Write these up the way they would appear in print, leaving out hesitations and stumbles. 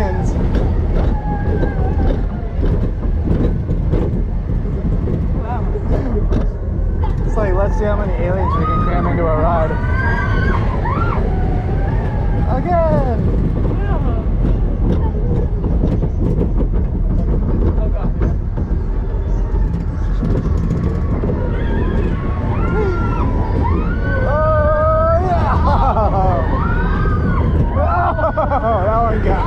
aliens. It's like, let's see how many aliens we can cram into a ride. Again! That one got.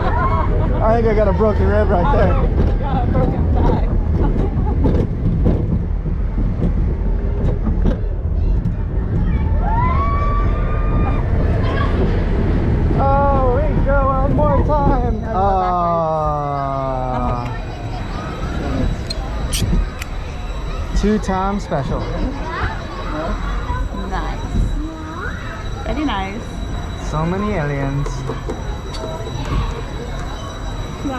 I think I got a broken rib right there. Got a broken back. Oh, we go one more time. Two-time special. Nice. Very nice. So many aliens. No.